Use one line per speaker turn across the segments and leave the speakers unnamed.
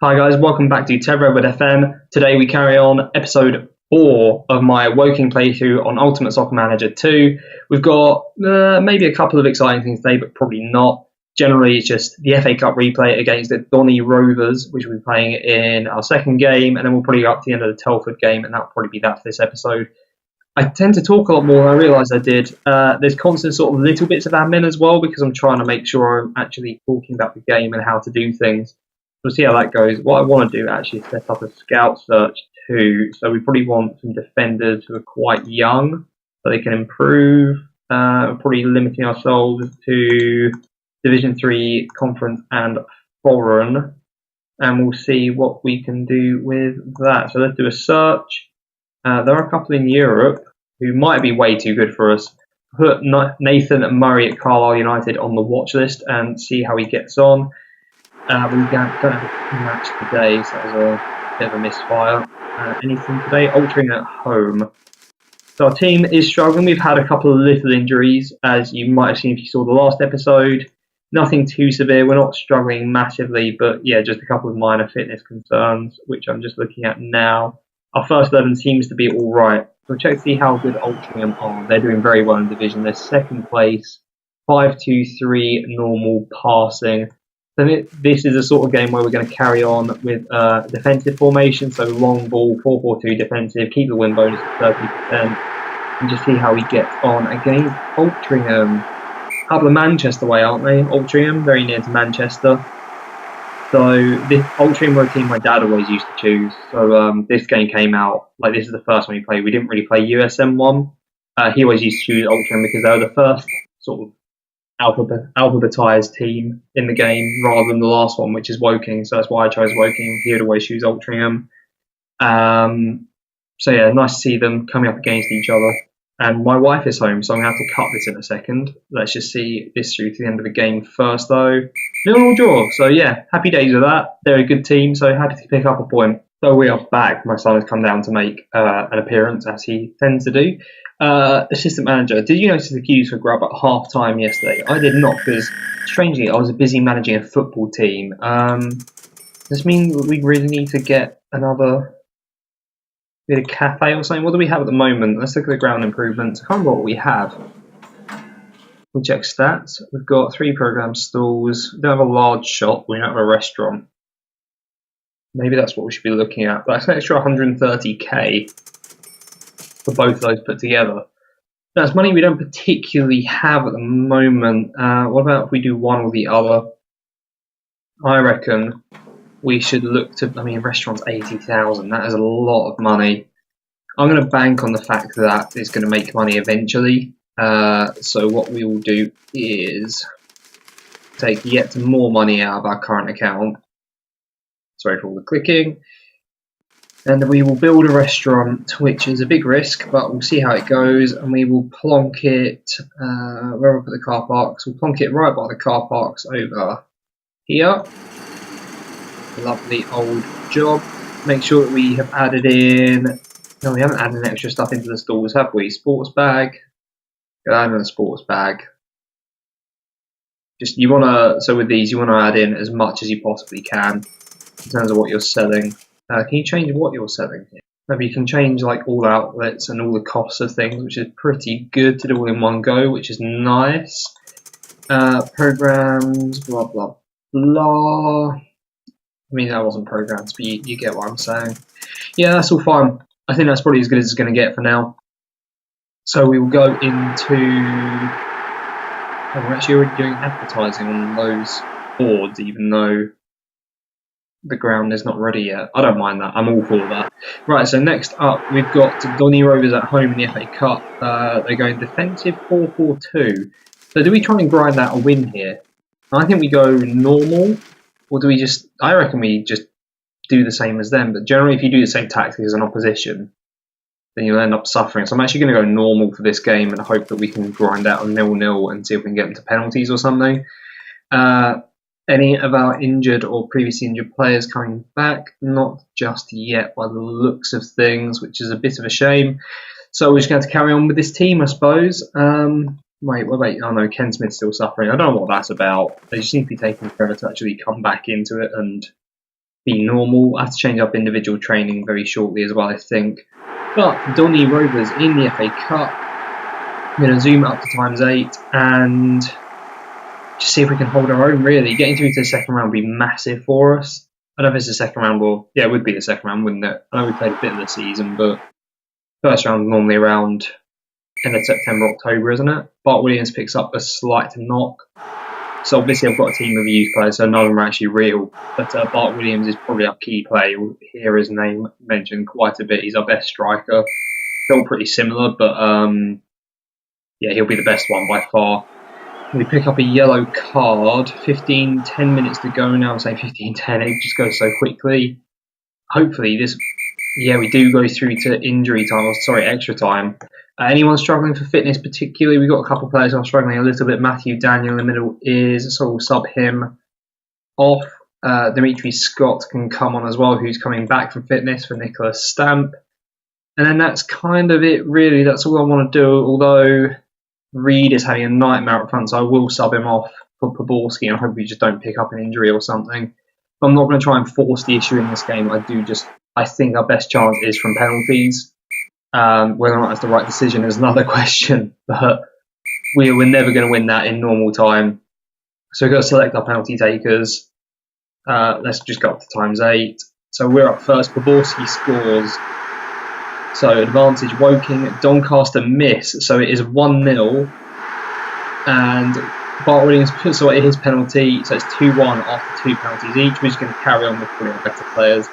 Hi guys, welcome back to TedRedwoodFM. Today we carry on episode 4 of my Woking playthrough on Ultimate Soccer Manager 2. We've got maybe a couple of exciting things today, but probably not. Generally, it's just the FA Cup replay against the Doncaster Rovers, which we'll be playing in our second game, and then we'll probably go up to the end of the Telford game, and that'll probably be that for this episode. I tend to talk a lot more than I realised I did. There's constant sort of little bits of admin as well, because I'm trying to make sure I'm actually talking about the game and how to do things. We'll see how that goes. What I want to do actually is set up a scout search too. So we probably want some defenders who are quite young so they can improve. Probably limiting ourselves to Division 3, Conference and Foreign. And we'll see what we can do with that. So let's do a search. There are a couple in Europe who might be way too good for us. Put Nathan Murray at Carlisle United on the watch list and see how he gets on. We don't have a match today, so that was a bit of a misfire. Anything today? Altering at home. So our team is struggling. We've had a couple of little injuries, as you might have seen if you saw the last episode. Nothing too severe. We're not struggling massively, but yeah, just a couple of minor fitness concerns, which I'm just looking at now. Our first 11 seems to be all right. So check to see how good Altrincham are. They're doing very well in division. They're second place, 5-2-3 normal passing. So this is a sort of game where we're going to carry on with defensive formation, so long ball, 4-4-2 defensive, keep the win bonus at 30%, and just see how he gets on against Altrincham. A couple of Manchester way, aren't they? Altrincham, very near to Manchester. So this Altrincham were a team my dad always used to choose. So this game came out, like this is the first one we played. We didn't really play USM 1. He always used to choose Altrincham because they were the first sort of alphabetized team in the game rather than the last one, which is Woking. So that's why I chose Woking. He would always choose Altrincham. So yeah, nice to see them coming up against each other. And my wife is home, so I'm going to have to cut this in a second. Let's just see this through to the end of the game first, though. 0-0 draw. So yeah, happy days with that. They're a good team, so happy to pick up a point. So we are back. My son has come down to make an appearance, as he tends to do. Assistant manager, did you notice the queues for grub at half time yesterday? I did not, because strangely I was busy managing a football team. Does this mean that we really need to get another bit of cafe or something? What do we have at the moment? Let's look at the ground improvements. I can't remember what we have. We check stats. We've got 3 programmed stalls. We don't have a large shop. We don't have a restaurant. Maybe that's what we should be looking at. But that's an extra 130k for both of those put together. That's money we don't particularly have at the moment. What about if we do one or the other? I reckon we should look to, restaurant's 80,000. That is a lot of money. I'm going to bank on the fact that it's going to make money eventually. So what we will do is take yet more money out of our current account. Sorry for all the clicking. And we will build a restaurant, which is a big risk, but we'll see how it goes. And we will plonk it, where we'll put the car parks, we'll plonk it right by the car parks over here. Lovely old job. Make sure that we have added in, no, we haven't added extra stuff into the stalls, have we? Sports bag. Go down in the sports bag. Just, so with these, you want to add in as much as you possibly can in terms of what you're selling. Can you change what you're selling here? Maybe you can change like all outlets and all the costs of things, which is pretty good to do all in one go, which is nice. Programs, blah, blah, blah. That wasn't programs, but you get what I'm saying. Yeah, that's all fine. I think that's probably as good as it's going to get for now. So we will go into... we're actually already doing advertising on those boards, even though the ground is not ready yet. I don't mind that. I'm all for that. Right, so next up, we've got Doncaster Rovers at home in the FA Cup. They're going defensive 4-4-2. So do we try and grind out a win here? I think we go normal, or do we just... I reckon we just do the same as them. But generally, if you do the same tactics as an opposition, then you'll end up suffering. So I'm actually going to go normal for this game and hope that we can grind out a 0-0 and see if we can get into penalties or something. Any of our injured or previously injured players coming back? Not just yet by the looks of things, which is a bit of a shame. So we're just going to carry on with this team, I suppose. Wait, oh no, Ken Smith's still suffering. I don't know what that's about. They just seem to be taking forever to actually come back into it and be normal. I have to change up individual training very shortly as well, I think. But Donny Rovers in the FA Cup. I'm going to zoom up to ×8 and just see if we can hold our own, really. Getting through to the second round would be massive for us. I don't know if it's the second round or... Yeah, it would be the second round, wouldn't it? I know we played a bit of the season, but first round normally around end of September, October, isn't it? Bart Williams picks up a slight knock. So obviously I've got a team of youth players, so none of them are actually real. But Bart Williams is probably our key player. You'll hear his name mentioned quite a bit. He's our best striker. Still pretty similar, but yeah, he'll be the best one by far. We pick up a yellow card. 10 minutes to go now. I'm saying 10, it just goes so quickly. Hopefully this... Yeah, we do go through to injury time, or sorry, extra time. Anyone struggling for fitness particularly? We've got a couple of players who are struggling a little bit. Matthew Daniel in the middle is, so we'll sub him off. Dimitri Scott can come on as well, who's coming back from fitness for Nicholas Stamp. And then that's kind of it, really. That's all I want to do, although Reed is having a nightmare up front, so I will sub him off for Poborski, and I hope we just don't pick up an injury or something. I'm not going to try and force the issue in this game. I think our best chance is from penalties. Whether or not that's the right decision is another question, but we're never going to win that in normal time. So we've got to select our penalty takers. Let's just go up to ×8. So we're up first. Poborski scores. So advantage Woking. Doncaster miss. So it is 1-0. And Bart Williams puts away his penalty. So it's 2-1 after 2 penalties each. We're just going to carry on with putting better players.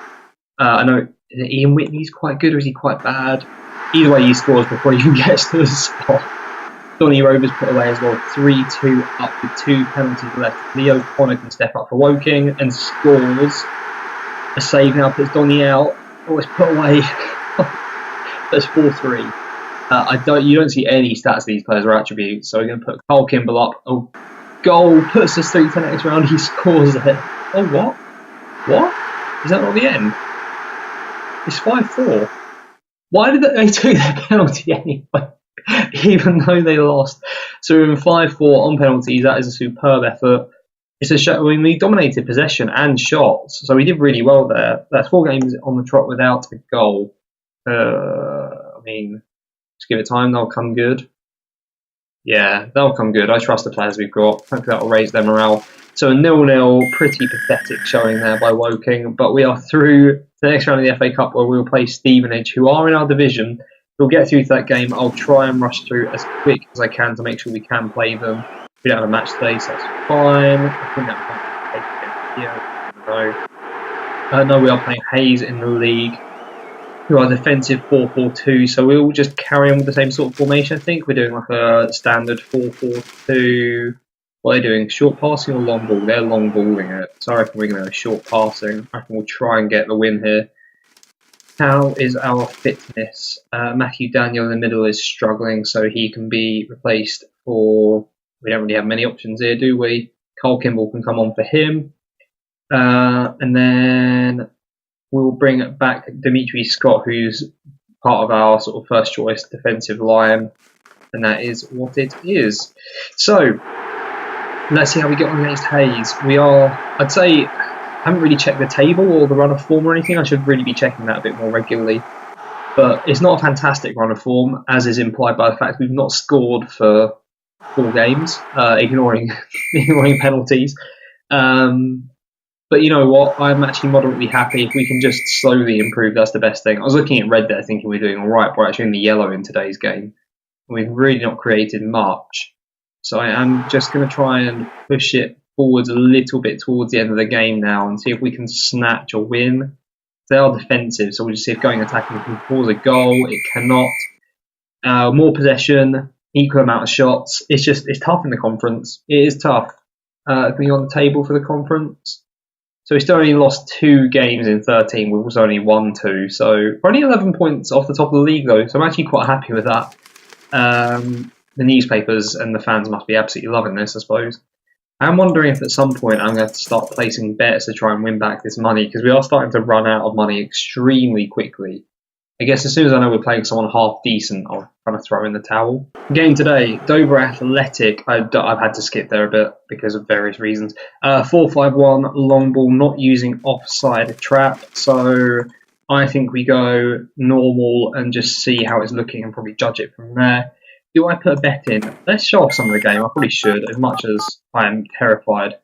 I know Ian Whitney's quite good, or is he quite bad? Either way, he scores before he even gets to the spot. Donny Rovers put away as well, 3-2 up with 2 penalties left. Leo Connor can step up for Woking and scores. A save now puts Donny out. Oh, it's put away. That's 4-3. You don't see any stats of these players or attributes, so we're going to put Carl Kimball up. Oh, goal puts us through to the next round. He scores it. Oh, what? What? Is that not the end? It's 5-4. Why did they take their penalty anyway? Even though they lost. So we're in 5-4 on penalties. That is a superb effort. It's a show. We dominated possession and shots, so we did really well there. That's 4 games on the trot without a goal. I mean, just give it time. They'll come good. Yeah, they'll come good. I trust the players we've got. Hopefully that will raise their morale. So a 0-0, pretty pathetic showing there by Woking, but we are through to the next round of the FA Cup where we'll play Stevenage, who are in our division. We'll get through to that game. I'll try and rush through as quick as I can to make sure we can play them. We don't have a match today, so that's fine. I think that might no, we are playing Hayes in the league, who are defensive 4-4-2, so we'll just carry on with the same sort of formation, I think. We're doing like a standard 4-4-2. What are they doing? Short passing or long ball? They're long balling it. So I reckon we're going to go short passing. I reckon we'll try and get the win here. How is our fitness? Matthew Daniel in the middle is struggling, so he can be replaced for... We don't really have many options here, do we? Carl Kimball can come on for him. And then we'll bring back Dimitri Scott, who's part of our sort of first choice defensive line. And that is what it is. So... let's see how we get on against Hayes. I'd say, I haven't really checked the table or the run of form or anything. I should really be checking that a bit more regularly. But it's not a fantastic run of form, as is implied by the fact we've not scored for 4 games, ignoring penalties. But you know what? I'm actually moderately happy if we can just slowly improve. That's the best thing. I was looking at red there thinking we're doing all right. We're actually in the yellow in today's game. We've really not created much. So I am just going to try and push it forwards a little bit towards the end of the game now and see if we can snatch or win. They are defensive, so we'll just see if going attacking can cause a goal. It cannot. More possession, equal amount of shots. It's tough in the conference. It is tough. Being on the table for the conference. So we still only lost 2 games in 13. We've also only won 2. So we're only 11 points off the top of the league though. So I'm actually quite happy with that. The newspapers and the fans must be absolutely loving this, I suppose. I'm wondering if at some point I'm going to have to start placing bets to try and win back this money, because we are starting to run out of money extremely quickly. I guess as soon as I know we're playing someone half decent, I'll kind of throw in the towel. Game today, Dover Athletic. I've had to skip there a bit because of various reasons. 4-5-1, long ball, not using offside trap. So I think we go normal and just see how it's looking and probably judge it from there. Do I put a bet in? Let's show off some of the game. I probably should, as much as I am terrified.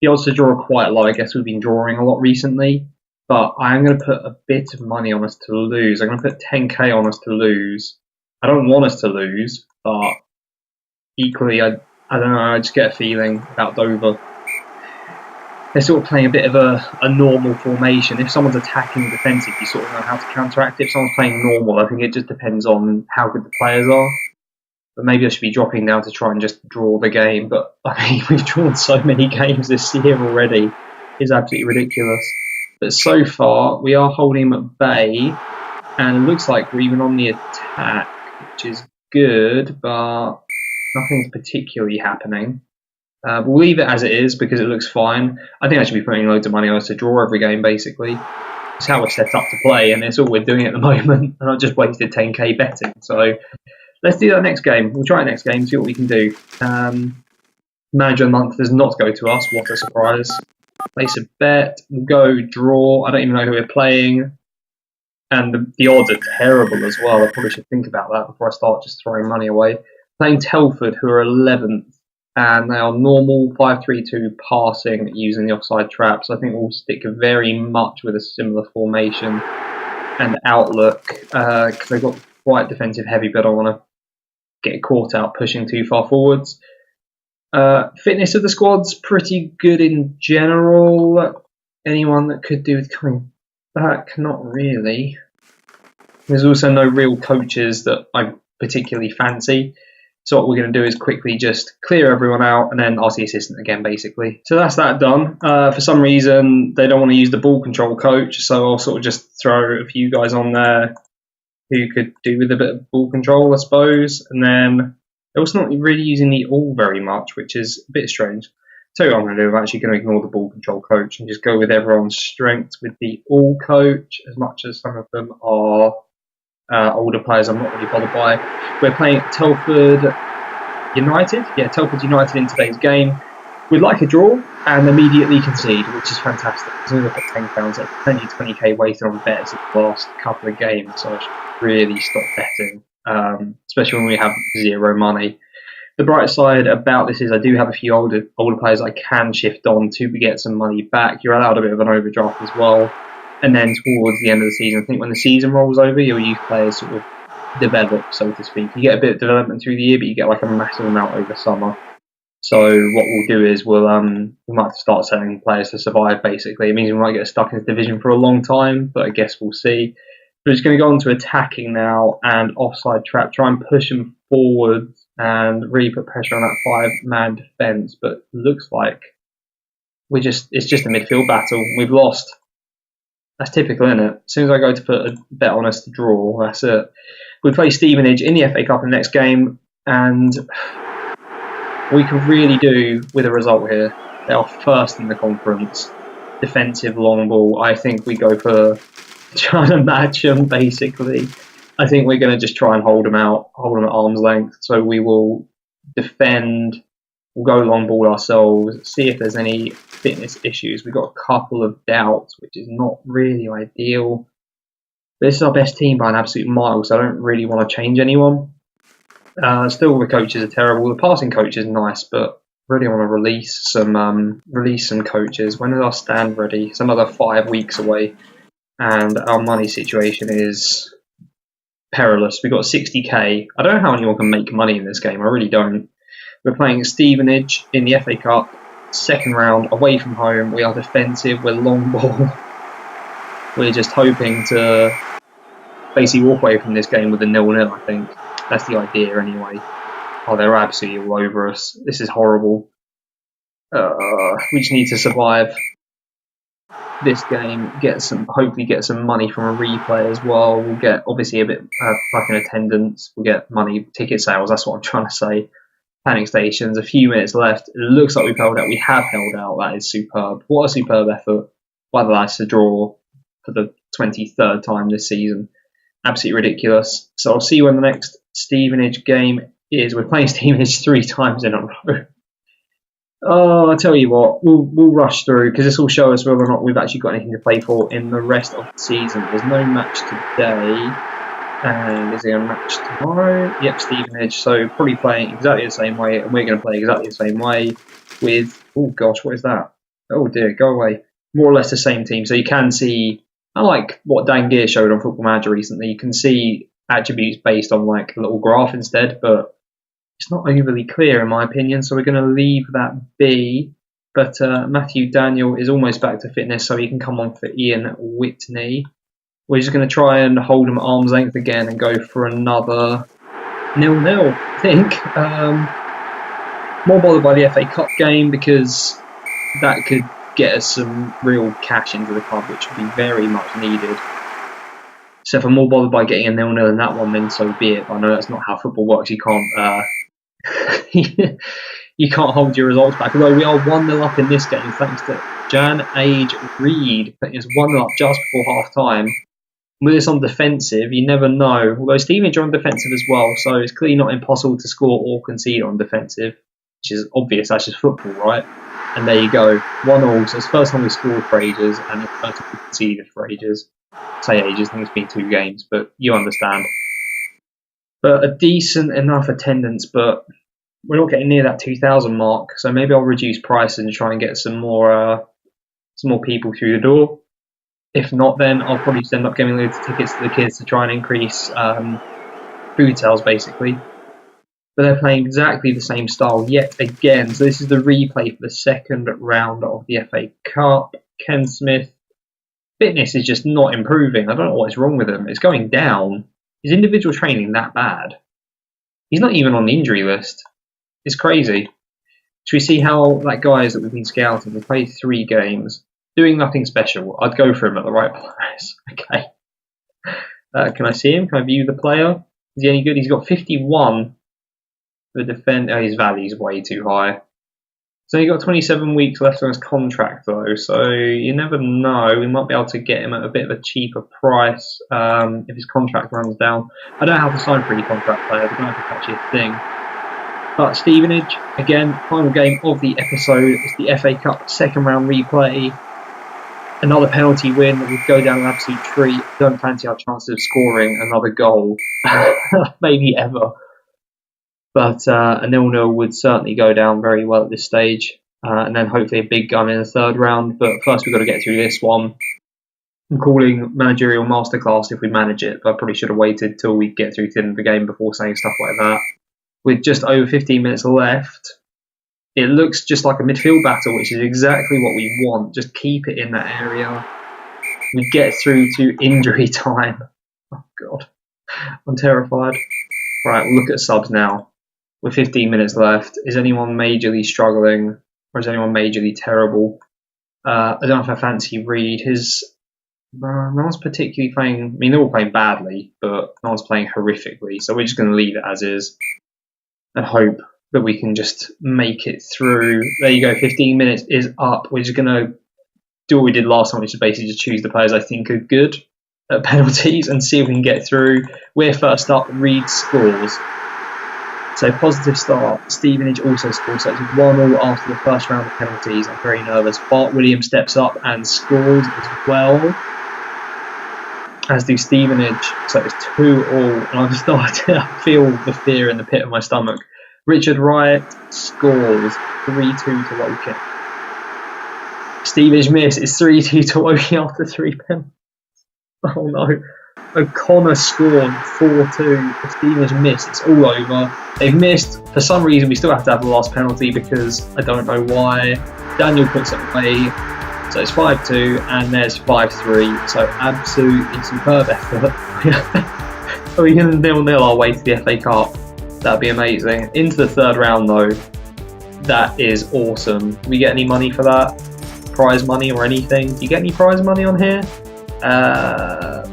The odds to draw are quite low. I guess we've been drawing a lot recently. But I'm going to put a bit of money on us to lose. I'm going to put 10k on us to lose. I don't want us to lose, but equally, I don't know, I just get a feeling about Dover. They're sort of playing a bit of a normal formation. If someone's attacking defensive, you sort of know how to counteract it. If someone's playing normal, I think it just depends on how good the players are. But maybe I should be dropping now to try and just draw the game. But I mean, we've drawn so many games this year already. It's absolutely ridiculous. But so far, we are holding him at bay, and it looks like we're even on the attack, which is good, but nothing's particularly happening. We'll leave it as it is because it looks fine. I think I should be putting loads of money on us to draw every game, basically. It's how we're set up to play, and it's all we're doing at the moment, and I've just wasted 10k betting. So let's do that next game. We'll try it next game, see what we can do. Manager of the month does not go to us. What a surprise. Place a bet, we'll go draw. I don't even know who we're playing. And the odds are terrible as well. I probably should think about that before I start just throwing money away. Playing Telford, who are 11th, and they are normal 5-3-2 passing using the offside trap. So I think we'll stick very much with a similar formation and outlook because they've got quite defensive heavy, but I don't want to get caught out pushing too far forwards. Fitness of the squad's pretty good in general. Anyone that could do with coming back? Not really. There's also no real coaches that I particularly fancy. So what we're going to do is quickly just clear everyone out and then ask the assistant again, basically. So that's that done. For some reason, they don't want to use the ball control coach, so I'll sort of just throw a few guys on there who could do with a bit of ball control, I suppose. And then they're also not really using the all very much, which is a bit strange. So what I'm going to do, I'm actually going to ignore the ball control coach and just go with everyone's strengths with the all coach, as much as some of them are older players I'm not really bothered by. We're playing Telford United. Yeah, Telford United in today's game. We'd like a draw and immediately concede, which is fantastic. As soon as I put £10, that's plenty of 20k wasted on bets in the last couple of games, so I should really stop betting. Especially when we have zero money. The bright side about this is I do have a few older players I can shift on to get some money back. You're allowed a bit of an overdraft as well. And then towards the end of the season, I think when the season rolls over, your youth players sort of develop, so to speak. You get a bit of development through the year, but you get like a massive amount over summer. So what we'll do is we might have to start selling players to survive, basically. It means we might get stuck in this division for a long time, but I guess we'll see. We're just going to go on to attacking now and offside trap, try and push them forward and really put pressure on that five-man defence. But it looks like it's just a midfield battle. We've lost. That's typical, isn't it? As soon as I go to put a bet on us to draw, that's it. We play Stevenage in the FA Cup in the next game, and we can really do with a result here. They are first in the conference. Defensive long ball. I think we go for trying to match them, basically. I think we're going to just try and hold them at arm's length. So we will defend, we'll go long ball ourselves, see if there's any fitness issues. We've got a couple of doubts, which is not really ideal. But this is our best team by an absolute mile, so I don't really want to change anyone. Still, the coaches are terrible. The passing coach is nice, but really want to release some coaches. When is our stand ready? It's another 5 weeks away. And our money situation is perilous. We've got 60k. I don't know how anyone can make money in this game. I really don't. We're playing Stevenage in the FA Cup, second round, away from home. We are defensive. We're long ball. We're just hoping to basically walk away from this game with a 0-0, I think. That's the idea anyway. Oh, they're absolutely all over us. This is horrible. We just need to survive this game, hopefully get some money from a replay as well. We'll get obviously a bit like an attendance. We'll get money, ticket sales. That's what I'm trying to say. Panic stations. A few minutes left. It looks like we've held out. We have held out. That is superb. What a superb effort by the lads to draw for the 23rd time this season. Absolutely ridiculous. So I'll see when the next Stevenage game is. We're playing Stevenage 3 times in a row. Oh, I'll tell you what, we'll rush through because this will show us whether or not we've actually got anything to play for in the rest of the season. There's no match today. And is there a match tomorrow? Yep, Stevenage. So probably playing exactly the same way, and we're going to play exactly the same way with, oh gosh, what is that? Oh dear, go away. More or less the same team. So you can see, unlike what Dan Gear showed on Football Manager recently, you can see attributes based on like a little graph instead, but it's not overly clear in my opinion, so we're going to leave that be. But Matthew Daniel is almost back to fitness, so he can come on for Ian Whitney. We're just going to try and hold him at arm's length again and go for another 0-0, I think. More bothered by the FA Cup game because that could get us some real cash into the club, which would be very much needed. So if I'm more bothered by getting a 0-0 in that one, then so be it. I know that's not how football works. You can't you can't hold your results back. Although we are 1-0 up in this game, thanks to Jan Age Reed putting us 1-0 up just before half time. With this on defensive, you never know. Although Stevenage are on defensive as well, so it's clearly not impossible to score or concede on defensive, which is obvious. That's just football, right? And there you go, 1-0. So it's the first time we scored for ages, and it's the first time we conceded for ages. I say ages, I think it's been 2 games, but you understand. But a decent enough attendance, but we're not getting near that 2,000 mark. So maybe I'll reduce prices and try and get some more people through the door. If not, then I'll probably just end up giving loads of tickets to the kids to try and increase food sales, basically. But they're playing exactly the same style yet again. So this is the replay for the second round of the FA Cup. Ken Smith, fitness is just not improving. I don't know what's wrong with him. It's going down. Is individual training that bad? He's not even on the injury list. It's crazy. Should we see how that guy is that we've been scouting? We've played 3 games. Doing nothing special. I'd go for him at the right price. Okay. Can I see him? Can I view the player? Is he any good? He's got 51 for the defend. Oh, his value's way too high. So he's got 27 weeks left on his contract though, so you never know. We might be able to get him at a bit of a cheaper price if his contract runs down. I don't know how to sign for any contract players. I don't know if it's actually a thing. But Stevenage, again, final game of the episode. It's the FA Cup second round replay. Another penalty win that would go down an absolute treat. Don't fancy our chances of scoring another goal, maybe ever. But a 0-0 would certainly go down very well at this stage. And then hopefully a big gun in the third round. But first we've got to get through this one. I'm calling managerial masterclass if we manage it. But I probably should have waited till we get through to the end of the game before saying stuff like that. With just over 15 minutes left, it looks just like a midfield battle, which is exactly what we want. Just keep it in that area. We get through to injury time. Oh, God. I'm terrified. Right, we'll look at subs now. With 15 minutes left, is anyone majorly struggling or is anyone majorly terrible? I don't know if I fancy Reed. No one's particularly playing. I mean, they're all playing badly, but no one's playing horrifically. So we're just going to leave it as is and hope that we can just make it through. There you go. 15 minutes is up. We're just going to do what we did last time, which is basically just choose the players I think are good at penalties and see if we can get through. We're first up. Reed scores. So positive start. Stevenage also scores. So it's 1-1 after the first round of penalties. I'm very nervous. Bart Williams steps up and scores as well, as do Stevenage. So it's 2-2. And I'm starting to feel the fear in the pit of my stomach. Richard Wright scores 3-2 to Woking. Stevenage miss. It's 3-2 to Woking after 3 penalties. Oh no. O'Connor scored 4-2. Stevenage missed. It's all over. They've missed. For some reason, we still have to have the last penalty because I don't know why. Daniel puts it away. So it's 5-2 and there's 5-3. So absolutely superb effort. We can 0-0 our way to the FA Cup. That'd be amazing. Into the third round though. That is awesome. Do we get any money for that? Prize money or anything? Do you get any prize money on here?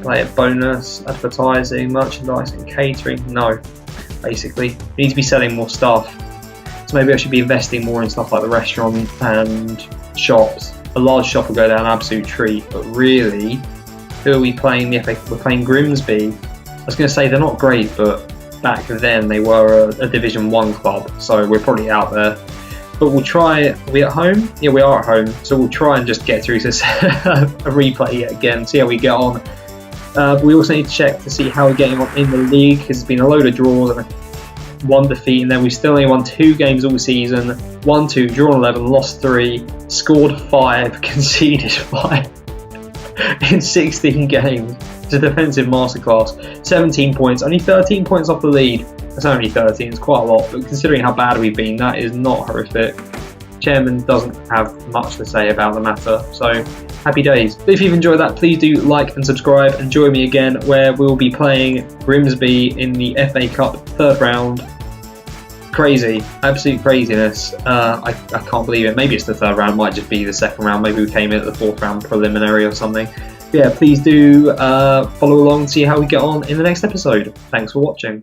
Player bonus, advertising, merchandising, catering. No, basically. We need to be selling more stuff. So maybe I should be investing more in stuff like the restaurant and shops. A large shop will go down an absolute treat, but really, who are we playing? We're playing Grimsby. was going to say they're not great, but back then they were a Division 1 club, so we're probably out there. But we'll try. Are we at home? Yeah, we are at home. So we'll try and just get through this a replay yet again, see how we get on. But we also need to check to see how we're getting on in the league, because it's been a load of draws and one defeat, and then we still only won 2 games all season. 1-2, drawn 11, lost 3, scored 5, conceded 5 in 16 games. It's a defensive masterclass. 17 points, only 13 points off the lead. That's only 13, it's quite a lot, but considering how bad we've been, that is not horrific. Chairman doesn't have much to say about the matter, so happy days. But if you've enjoyed that, please do like and subscribe and join me again, where we'll be playing Grimsby in the FA Cup 3rd round. Crazy, absolute craziness. I can't believe it. Maybe it's the 3rd round, might just be the 2nd round. Maybe we came in at the 4th round preliminary or something. But yeah, please do follow along and see how we get on in the next episode. Thanks for watching.